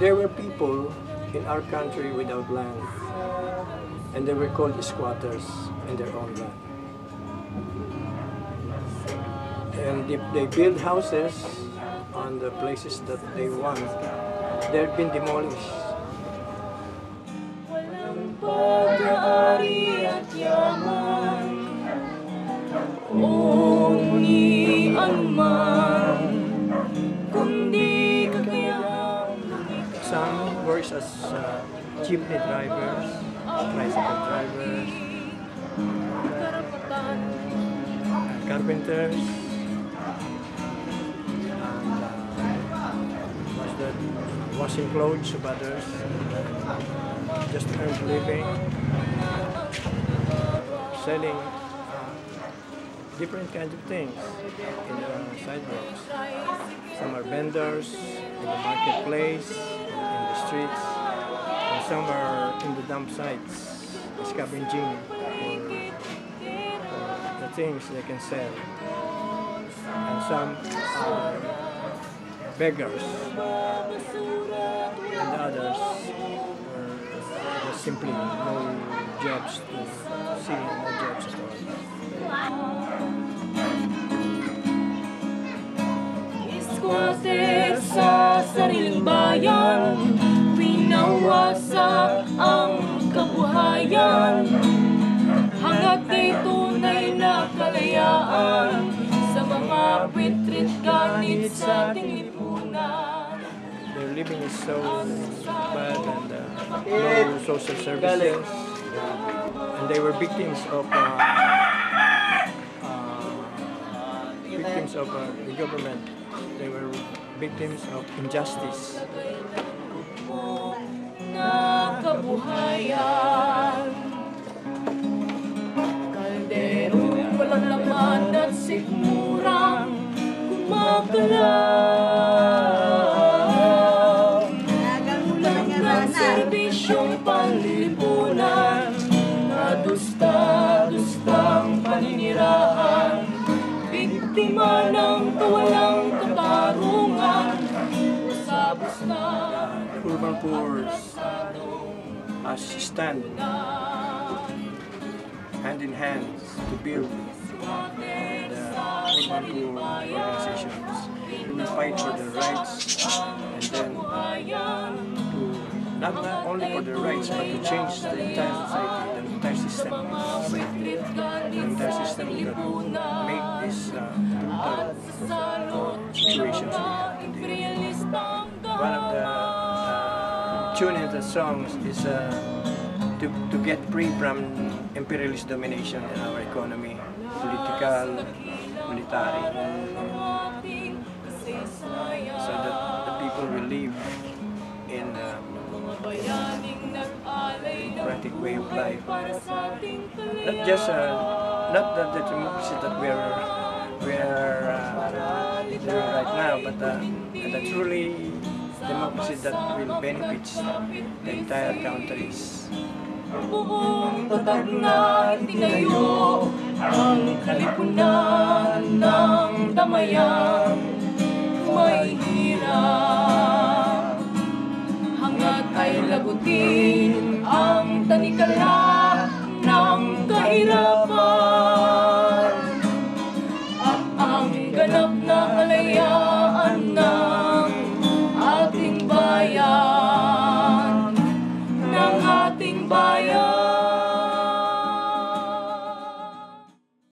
there were people in our country without land, and they were called squatters in their own land. And if they build houses on the places that they want, they've been demolished. Walang pag-aari at yaman, o ni anman, kundi kakayahang lumikha. Some works as jeepney drivers, tricycle drivers, Karapatan, carpenters, washing clothes of others, just earn a living, selling different kinds of things in the sidewalks. Some are vendors in the marketplace, in the streets, and some are in the dump sites, scavenging for the things they can sell. And some are beggars, and the others are simply no jobs to see, no jobs at all. Squatter sa sariling bayan, winawasak ang kabuhayan, hanggat kay tunay na kalayaan sa mga bitrit ganit sa ating lipunan. Their living is so bad, and no social services, and they were victims of the government. They were victims of injustice. Na kabuhayan, kalderong walang laman at sikmurang gumagalaw. Ulang ng serbisyong panlipunan, kadusta-dustang paniniraan, biktima ng kawalang katarungan, usabos na Urban poor stand hand in hand to build the urban poor organizations, to fight for their rights, and then to not only for their rights, but to change the entire society, the entire system of society, the entire system that make this brutal situations we have today. One of the tune in the songs is to get free from imperialist domination in our economy, political, military, so that the people will live in a democratic way of life. Not just not the democracy that we are doing right now, but a truly democracy that will benefit the entire countries. Buong tatag na itinayo ang kalipunan ng damayan, may hirap, hanggat ay lagutin ang tanikala ng kahirapan.